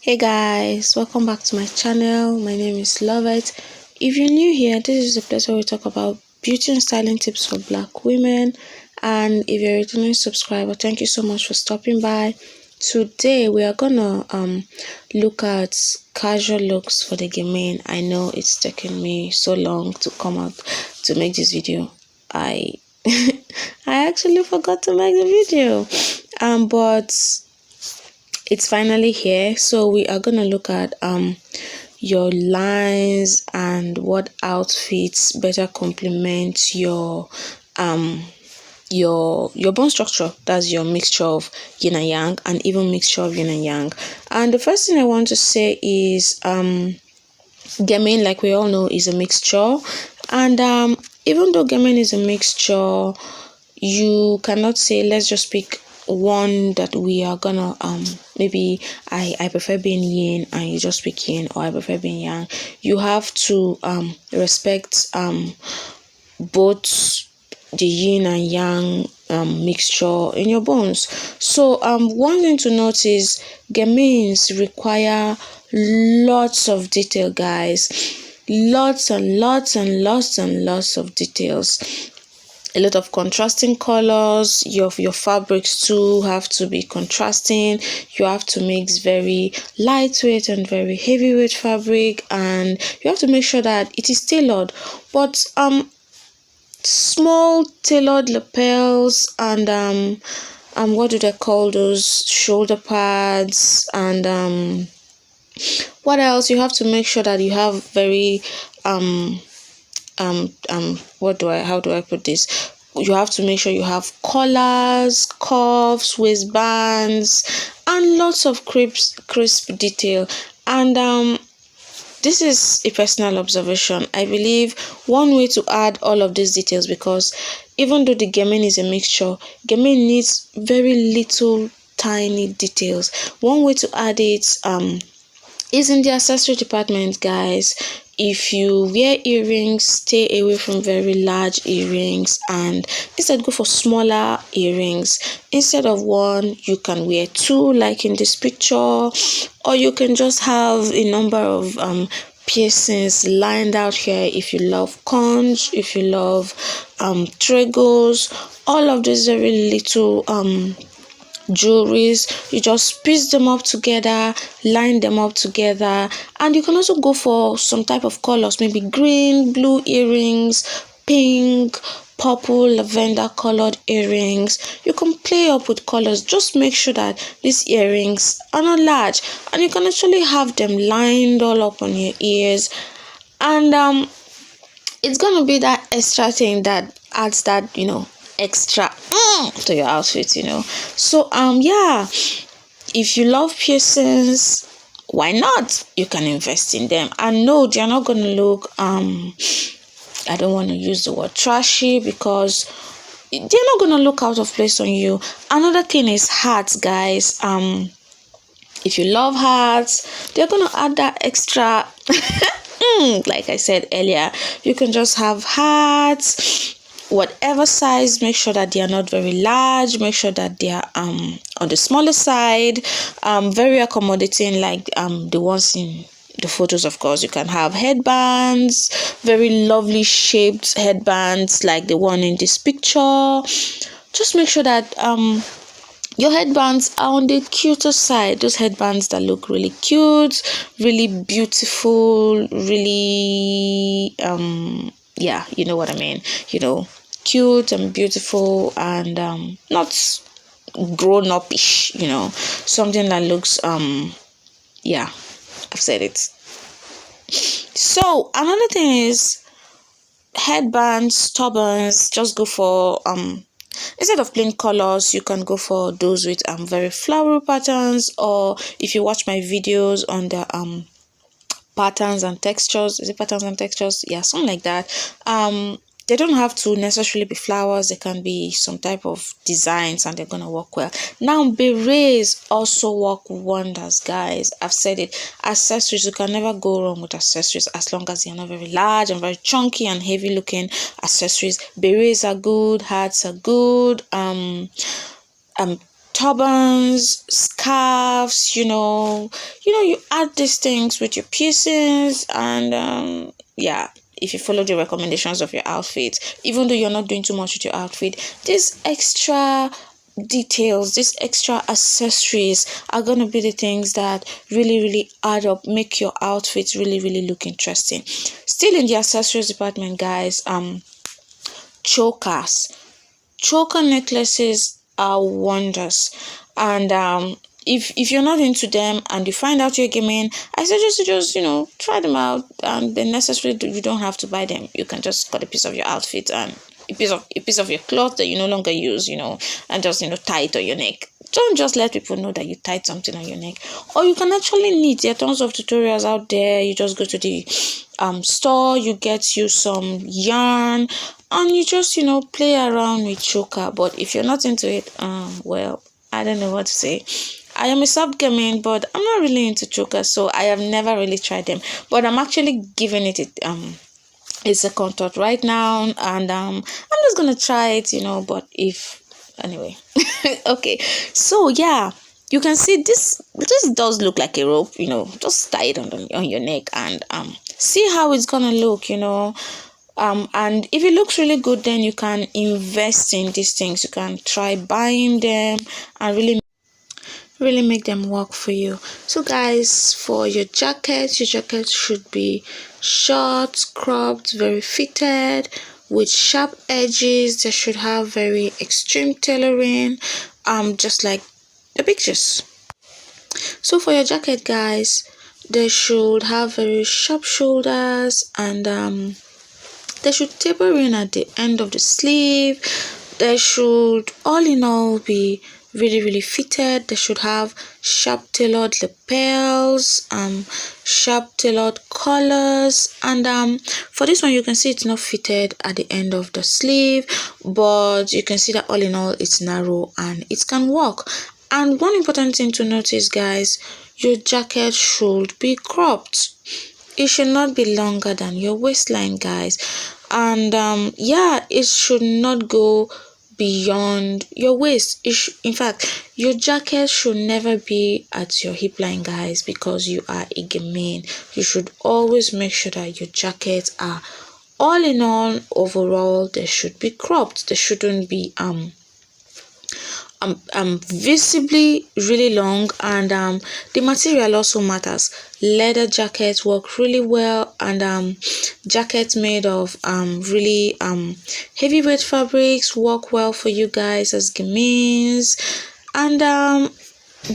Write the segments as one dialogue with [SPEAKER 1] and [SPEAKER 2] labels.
[SPEAKER 1] Hey guys, welcome back to my channel. My name is Lovett. If you're new here, this is a place where we talk about beauty and styling tips for black women. And if you're a returning subscriber, thank you so much for stopping by. Today we are gonna look at casual looks for the gamine. I know it's taken me so long to come out to make this video. I I actually forgot to make the video. But it's finally here, so we are gonna look at your lines and what outfits better complement your bone structure. That's your mixture of yin and yang, and even mixture of yin and yang. And the first thing I want to say is gamine, like we all know, is a mixture. And even though gamine is a mixture, you cannot say let's just pick one that we are gonna maybe I prefer being yin and you just pick yin, or I prefer being yang. You have to respect both the yin and yang mixture in your bones. So one thing to note is gamines require lots of detail, guys. Lots and lots and lots and lots of details. A lot of contrasting colors. Your fabrics too have to be contrasting. You have to mix very lightweight and very heavyweight fabric, and you have to make sure that it is tailored. But small tailored lapels and what do they call those, shoulder pads, and what else? You have to make sure that you have very how do I put this? You have to make sure you have collars, cuffs, waistbands, and lots of crisp detail. And this is a personal observation. I believe one way to add all of these details, because even though the gamine is a mixture, gamine needs very little tiny details. One way to add it is in the accessory department, guys. If you wear earrings, stay away from very large earrings and instead go for smaller earrings. Instead of one, you can wear two, like in this picture, or you can just have a number of piercings lined out here. If you love conch, if you love tregos, all of these very little jewelries, you just piece them up together, line them up together. And you can also go for some type of colors, maybe green, blue earrings, pink, purple, lavender colored earrings. You can play up with colors. Just make sure that these earrings are not large, and you can actually have them lined all up on your ears. And it's gonna be that extra thing that adds that, extra to your outfit. So yeah, if you love piercings, why not? You can invest in them. And no, they're not gonna look I don't want to use the word trashy, because they're not gonna look out of place on you. Another thing is hats, guys. If you love hats, they're gonna add that extra like I said earlier, you can just have hats whatever size. Make sure that they are not very large. Make sure that they are on the smaller side, very accommodating, like the ones in the photos. Of course, you can have headbands, very lovely shaped headbands like the one in this picture. Just make sure that your headbands are on the cuter side. Those headbands that look really cute, really beautiful, really yeah, you know what I mean, cute and beautiful, and not grown up-ish, something that looks yeah, I've said it. So another thing is headbands, turbans. Just go for instead of plain colors, you can go for those with very floral patterns, or if you watch my videos on the patterns and textures, is it patterns and textures? Yeah, something like that. They don't have to necessarily be flowers. They can be some type of designs, and they're gonna work well. Now berets also work wonders, guys. I've said it. Accessories, you can never go wrong with accessories, as long as they're not very large and very chunky and heavy looking accessories. Berets are good, hats are good, turbans, scarves, you add these things with your piercings, and yeah, if you follow the recommendations of your outfit, even though you're not doing too much with your outfit, these extra details, these extra accessories are going to be the things that really add up, make your outfit really look interesting. Still in the accessories department, guys, choker necklaces are wonders, and if you're not into them and you find out you're gaming, I suggest you just try them out, and then necessarily you don't have to buy them. You can just cut a piece of your outfit and a piece of your cloth that you no longer use, and just tie it on your neck. Don't just let people know that you tied something on your neck. Or you can actually knit. There are tons of tutorials out there. You just go to the store, you get you some yarn, and you just play around with choker. But if you're not into it, well, I don't know what to say. I am a soft gamine, but I'm not really into choker, so I have never really tried them. But I'm actually giving it a second thought right now, and I'm just gonna try it, but anyway. Okay, so yeah, you can see this does look like a rope, just tie it on your neck, and see how it's gonna look, and if it looks really good, then you can invest in these things. You can try buying them and really make them work for you. So guys, for your jacket should be short, cropped, very fitted, with sharp edges. They should have very extreme tailoring, just like the pictures. So for your jacket, guys, they should have very sharp shoulders, and they should taper in at the end of the sleeve. They should all in all be really fitted. They should have sharp tailored lapels, sharp tailored collars, and for this one you can see it's not fitted at the end of the sleeve, but you can see that all in all it's narrow and it can work. And one important thing to notice, guys, your jacket should be cropped. It should not be longer than your waistline, guys, and yeah, it should not go beyond your waist. In fact, your jacket should never be at your hip line, guys, because you are a gamine. You should always make sure that your jackets are all in all, overall, they should be cropped. They shouldn't be visibly really long, and the material also matters. Leather jackets work really well, and jackets made of really heavyweight fabrics work well for you guys as gamines. And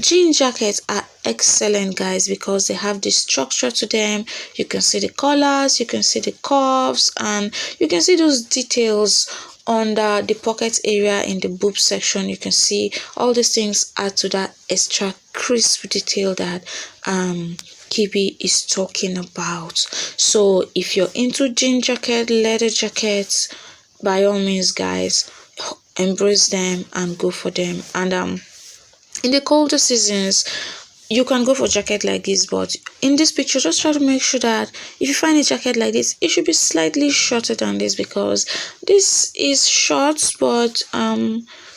[SPEAKER 1] jean jackets are excellent, guys, because they have the structure to them. You can see the collars, you can see the curves, and you can see those details under the pocket area in the boob section. You can see all these things add to that extra crisp detail that Kibbe is talking about. So if you're into jean jacket, leather jackets, by all means, guys, embrace them and go for them. And in the colder seasons, you can go for a jacket like this, but in this picture, just try to make sure that if you find a jacket like this, it should be slightly shorter than this, because this is short, but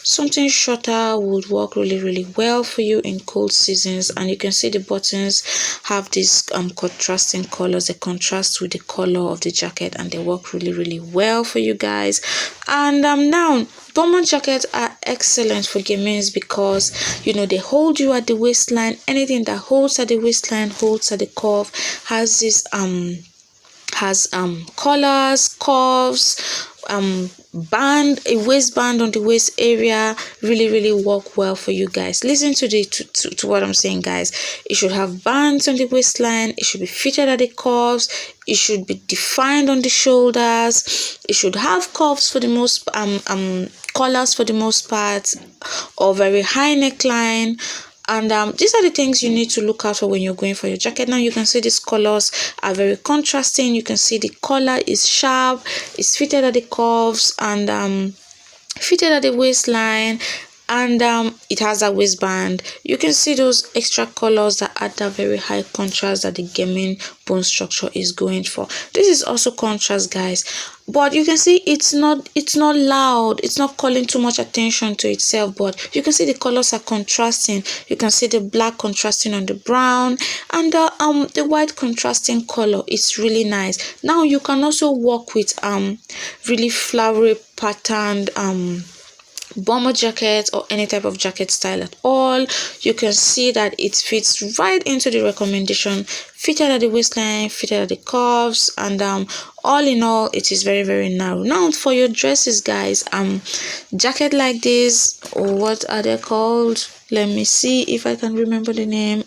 [SPEAKER 1] something shorter would work really well for you in cold seasons. And you can see the buttons have these contrasting colors. They contrast with the color of the jacket, and they work really well for you guys. And now bomber jackets are excellent for gamines because they hold you at the waistline. Anything that holds at the waistline, holds at the curve, has this collars, cuffs, band, a waistband on the waist area, really work well for you guys. Listen to what I'm saying, guys. It should have bands on the waistline, it should be fitted at the cuffs, it should be defined on the shoulders, it should have cuffs for the most collars for the most part, or very high neckline. And these are the things you need to look out for when you're going for your jacket. Now you can see these colors are very contrasting. You can see the collar is sharp, it's fitted at the cuffs, and fitted at the waistline, and it has a waistband. You can see those extra colors that add that very high contrast that the gamine bone structure is going for. This is also contrast, guys, but you can see it's not loud, it's not calling too much attention to itself, but you can see the colors are contrasting. You can see the black contrasting on the brown, and the white contrasting color. It's really nice. Now you can also work with really flowery patterned bomber jacket or any type of jacket style at all. You can see that it fits right into the recommendation, fitted at the waistline, fitted at the cuffs, and all in all, it is very, very narrow. Now for your dresses, guys, jacket like this, what are they called? Let me see if I can remember the name.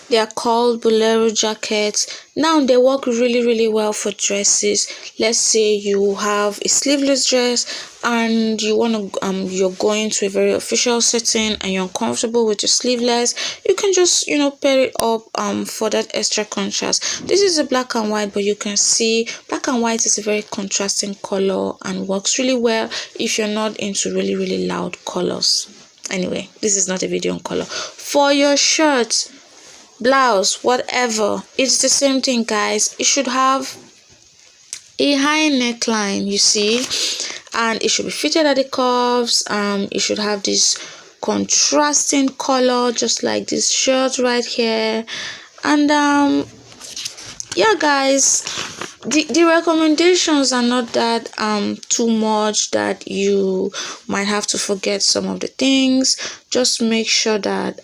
[SPEAKER 1] They are called bolero jackets. Now they work really, really well for dresses. Let's say you have a sleeveless dress and you want to you're going to a very official setting and you're uncomfortable with your sleeveless. You can just pair it up for that extra contrast. This is a black and white, but you can see black and white is a very contrasting color and works really well if you're not into really, really loud colors. Anyway, this is not a video on color. For your shirts, blouse, whatever, it's the same thing, guys. It should have a high neckline, you see, and it should be fitted at the cuffs. It should have this contrasting color just like this shirt right here. And yeah, guys, the recommendations are not that too much that you might have to forget some of the things. Just make sure that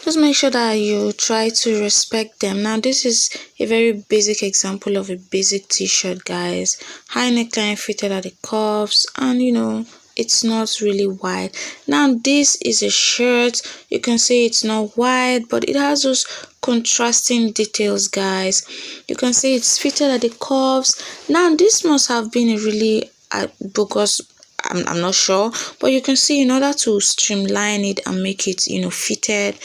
[SPEAKER 1] just make sure that you try to respect them. Now this is a very basic example of a basic t-shirt, guys. High neckline, fitted at the cuffs, and it's not really wide. Now this is a shirt. You can see it's not wide, but it has those contrasting details, guys. You can see it's fitted at the cuffs. Now this must have been a really because I'm not sure, but you can see in order to streamline it and make it fitted,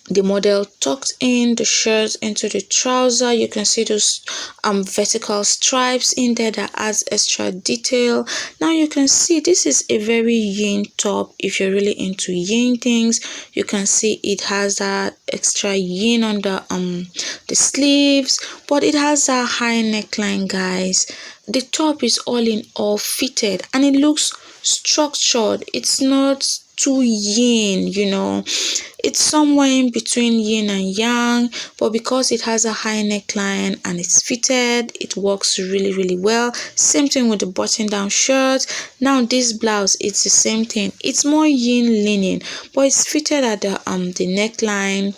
[SPEAKER 1] the model tucked in the shirt into the trouser. You can see those vertical stripes in there that adds extra detail. Now you can see this is a very yin top. If you're really into yin things, you can see it has that extra yin on the sleeves, but it has a high neckline, guys. The top is all in all fitted and it looks structured. It's not too yin, it's somewhere in between yin and yang, but because it has a high neckline and it's fitted, it works really, really well. Same thing with the button down shirt. Now this blouse, it's the same thing. It's more yin leaning, but it's fitted at the neckline.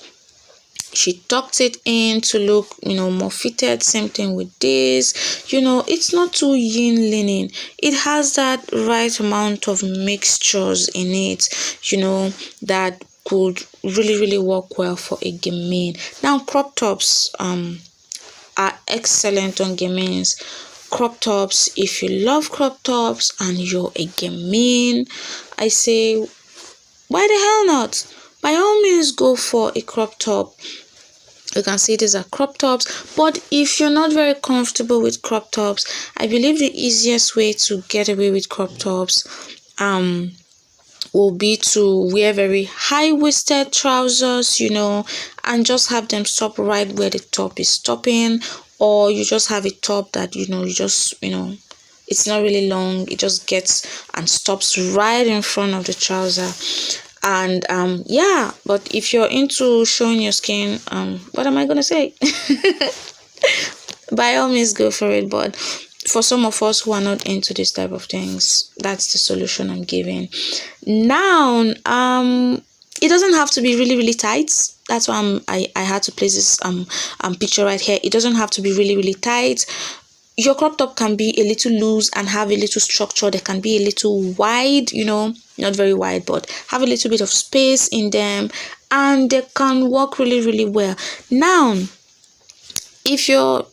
[SPEAKER 1] She tucked it in to look more fitted. Same thing with this. It's not too yin leaning. It has that right amount of mixtures in it that could really, really work well for a gamine. Now crop tops are excellent on gamines. Crop tops, if you love crop tops and you're a gamine, I say why the hell not? By all means, go for a crop top. You can see these are crop tops, but if you're not very comfortable with crop tops, I believe the easiest way to get away with crop tops will be to wear very high-waisted trousers, and just have them stop right where the top is stopping, or you just have a top that it's not really long, it just gets and stops right in front of the trouser. And yeah, but if you're into showing your skin, what am I gonna say? By all means, go for it. But for some of us who are not into this type of things, that's the solution I'm giving. Now it doesn't have to be really, really tight. That's why I had to place this picture right here. It doesn't have to be really, really tight. Your crop top can be a little loose and have a little structure. They can be a little wide, not very wide, but have a little bit of space in them, and they can work really, really well. Now, if you're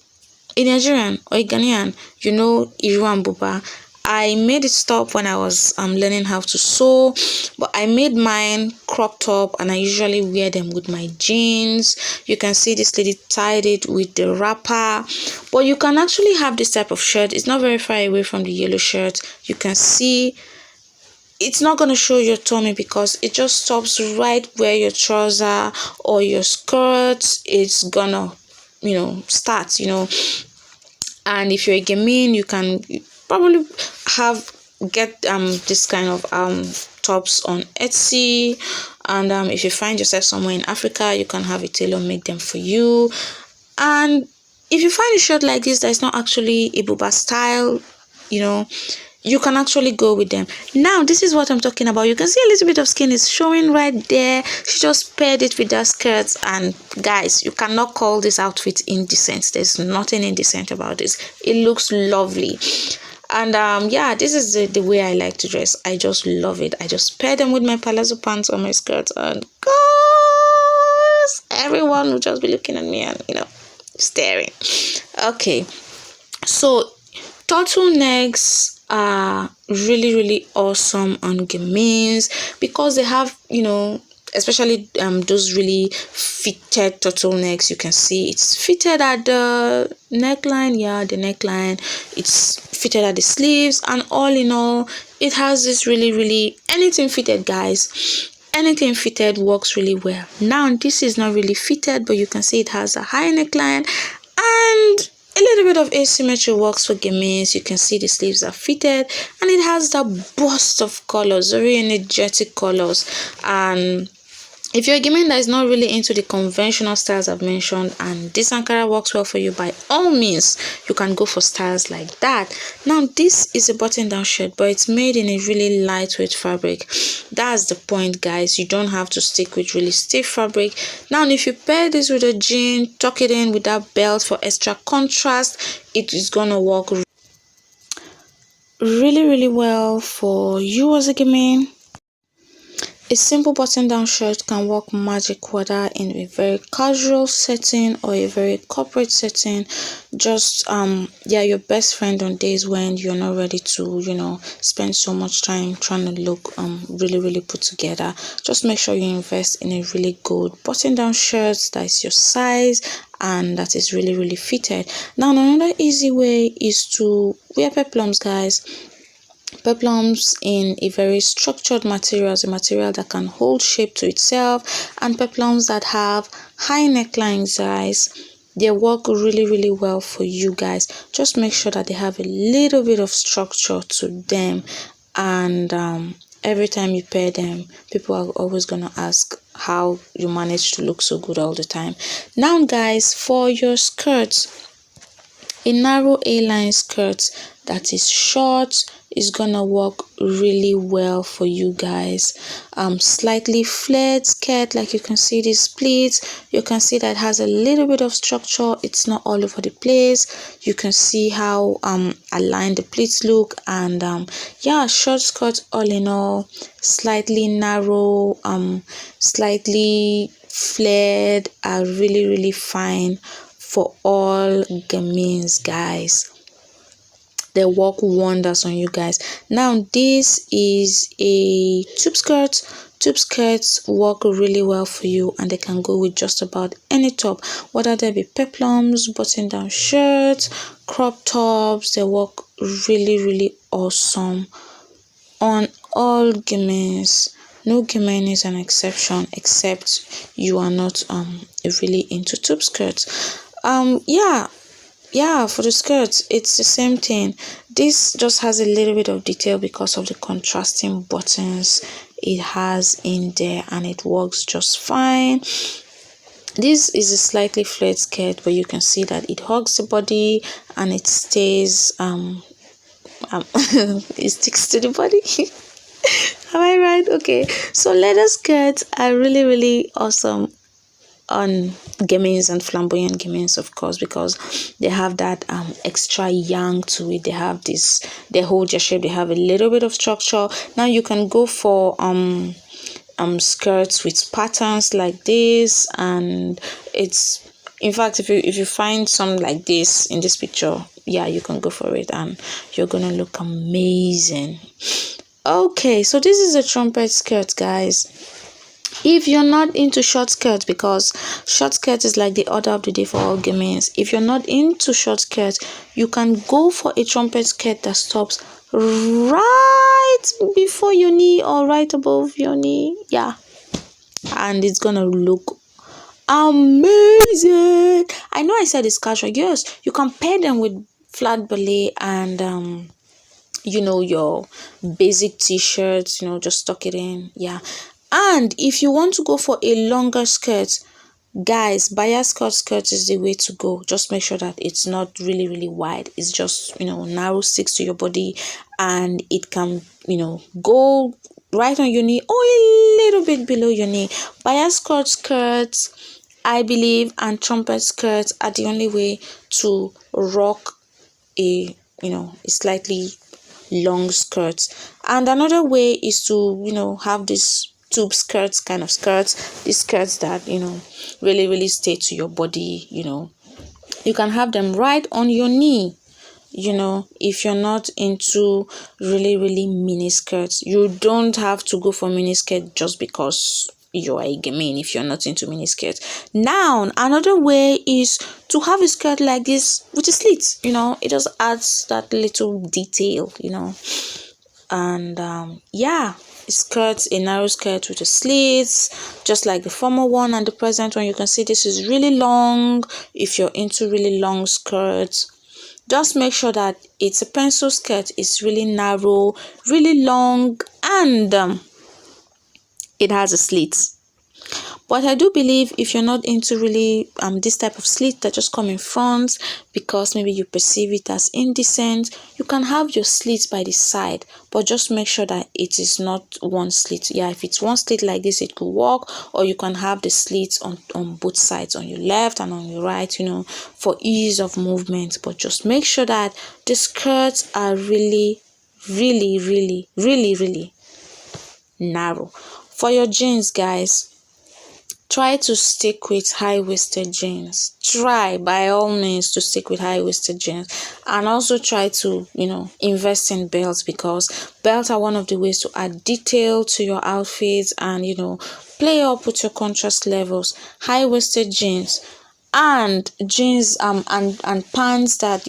[SPEAKER 1] a Nigerian or a Ghanaian, Iru and Buba, I made it stop when I was learning how to sew, but I made mine crop top, and I usually wear them with my jeans. You can see this lady tied it with the wrapper, but you can actually have this type of shirt. It's not very far away from the yellow shirt. You can see it's not going to show your tummy because it just stops right where your trouser or your skirt is gonna start. And if you're a gamine, you can probably get this kind of tops on Etsy. And if you find yourself somewhere in Africa, you can have a tailor make them for you. And if you find a shirt like this that is not actually a buba style, you can actually go with them. Now, this is what I'm talking about. You can see a little bit of skin is showing right there. She just paired it with that skirt, and guys, you cannot call this outfit indecent. There's nothing indecent about this. It looks lovely. And yeah, this is the way I like to dress. I just love it. I just pair them with my palazzo pants or my skirt, and gosh, everyone will just be looking at me and staring. Okay, so turtlenecks are really awesome on gamines because they have especially those really fitted turtlenecks. You can see it's fitted at the neckline. Yeah, the neckline, it's fitted at the sleeves, and all in all, it has this really anything fitted, guys. Anything fitted works really well. Now, this is not really fitted, but you can see it has a high neckline, and a little bit of asymmetry works for gamines. You can see the sleeves are fitted, and it has that burst of colors, very energetic colors. And if you're a gamine that is not really into the conventional styles I've mentioned, and this Ankara works well for you, by all means, you can go for styles like that. Now, this is a button-down shirt, but it's made in a really lightweight fabric. That's the point, guys. You don't have to stick with really stiff fabric. Now, if you pair this with a jean, tuck it in with that belt for extra contrast, it is gonna work really well for you as a gamine. A simple button-down shirt can work magic whether in a very casual setting or a very corporate setting. Just your best friend on days when you're not ready to spend so much time trying to look really put together. Just make sure you invest in a really good button-down shirt that is your size and that is really fitted. Now, another easy way is to wear peplums, guys. Peplums in a very structured material, a material that can hold shape to itself, and peplums that have high necklines, guys, they work really well for you guys. Just make sure that they have a little bit of structure to them, and every time you pair them, people are always gonna ask how you manage to look so good all the time. Now, guys, for your skirts, a narrow A-line skirt that is short is gonna work really well for you guys. Slightly flared skirt, like you can see these pleats. You can see that it has a little bit of structure. It's not all over the place. You can see how aligned the pleats look, and short skirt all in all, slightly narrow, slightly flared, are really fine for all gamines, guys. They work wonders on you guys. Now, this is a tube skirt. Tube skirts work really well for you, and they can go with just about any top, whether they be peplums, button-down shirts, crop tops. They work really awesome on all gamines. No gamine is an exception, except you are not really into tube skirts. For the skirts, it's the same thing. This just has a little bit of detail because of the contrasting buttons it has in there, and it works just fine. This is a slightly flared skirt, but you can see that it hugs the body and it stays it sticks to the body. Am I right? Okay, so leather skirts are really awesome on gamines and flamboyant gamines, of course, because they have that extra yang to it. They have this, they hold your shape, they have a little bit of structure. Now you can go for skirts with patterns like this, and it's In fact, if you find some like this in this picture, yeah, you can go for it and you're gonna look amazing. Okay, so this is a trumpet skirt, guys. If you're not into short skirts, because short skirt is like the order of the day for all gamins, if you're not into short skirts, you can go for a trumpet skirt that stops right before your knee or right above your knee. Yeah, and it's gonna look amazing. I know I said it's casual. Yes, you can pair them with flat belly and your basic t-shirts, just tuck it in. Yeah, and if you want to go for a longer skirt, guys, bias skirt is the way to go. Just make sure that it's not really really wide. It's just narrow, sticks to your body, and it can go right on your knee or a little bit below your knee. Bias skirts, I believe, and trumpet skirts are the only way to rock a slightly long skirts. And another way is to have this tube skirts, kind of skirts, these skirts that really really stay to your body. You can have them right on your knee. If you're not into really really mini skirts, you don't have to go for mini skirt just because you're a gamine. If you're not into mini skirts, now another way is to have a skirt like this with a slit. It just adds that little detail. And yeah, a narrow skirt with a slits, just like the former one and the present one. You can see this is really long. If you're into really long skirts, just make sure that it's a pencil skirt. It's really narrow, really long, and it has a slit. But I do believe if you're not into really this type of slit that just come in front, because maybe you perceive it as indecent, you can have your slits by the side, but just make sure that it is not one slit. Yeah, if it's one slit like this, it could work. Or you can have the slits on both sides, on your left and on your right, for ease of movement. But just make sure that the skirts are really really really really really narrow. For your jeans, guys, try to stick with high-waisted jeans. Try by all means to stick with high-waisted jeans, and also try to invest in belts, because belts are one of the ways to add detail to your outfits and play up with your contrast levels. High-waisted jeans and jeans and pants that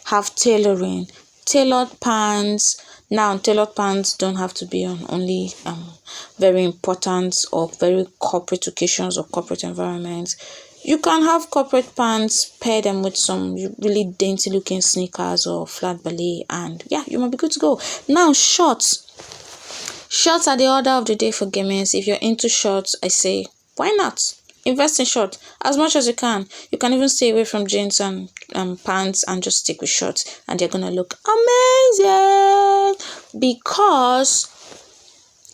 [SPEAKER 1] have tailored pants. Now, tailored pants don't have to be on only very important or very corporate occasions or corporate environments. You can have corporate pants, pair them with some really dainty looking sneakers or flat ballet, and yeah, you might be good to go. Now, shorts are the order of the day for gamers. If you're into shorts, I say why not invest in shorts as much as you can. You can even stay away from jeans and pants and just stick with shorts, and they're gonna look amazing because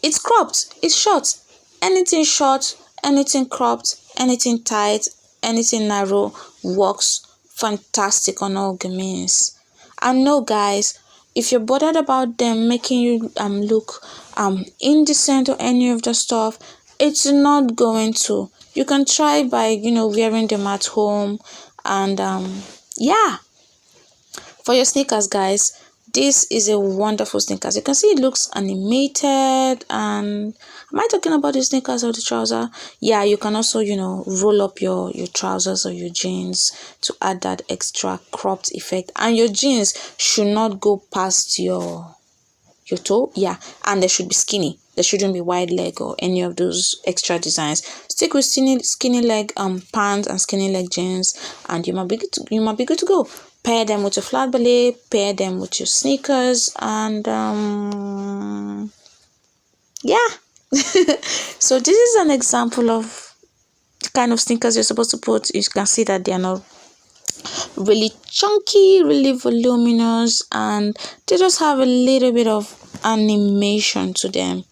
[SPEAKER 1] it's cropped, it's short. Anything short, anything cropped, anything tight, anything narrow works fantastic on all gamins. And no, guys, if you're bothered about them making you look indecent or any of the stuff, it's not going to. You can try by wearing them at home. And yeah, for your sneakers, guys, this is a wonderful sneakers. You can see it looks animated. And am I talking about the sneakers or the trouser? Yeah, you can also roll up your trousers or your jeans to add that extra cropped effect. And your jeans should not go past your toe. Yeah, and they should be skinny. There shouldn't be wide leg or any of those extra designs. Stick with skinny leg pants and skinny leg jeans, and you might be good to go. Pair them with your flat belly, pair them with your sneakers, and yeah. So this is an example of the kind of sneakers you're supposed to put. You can see that they are not really chunky, really voluminous, and they just have a little bit of animation to them.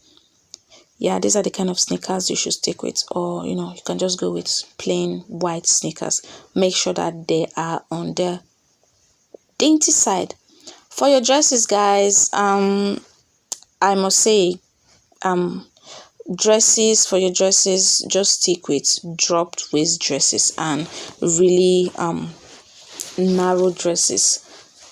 [SPEAKER 1] Yeah, these are the kind of sneakers you should stick with, or you can just go with plain white sneakers. Make sure that they are on the dainty side. For your dresses, guys, I must say dresses, for your dresses, just stick with dropped waist dresses and really narrow dresses.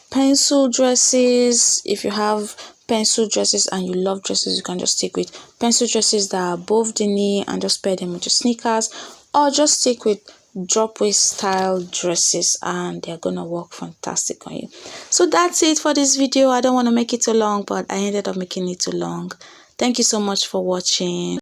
[SPEAKER 1] Pencil dresses, if you have pencil dresses and you love dresses, you can just stick with pencil dresses that are above the knee and just pair them with your sneakers, or just stick with drop waist style dresses and they're gonna work fantastic on you. So that's it for this video. I don't want to make it too long, but I ended up making it too long. Thank you so much for watching.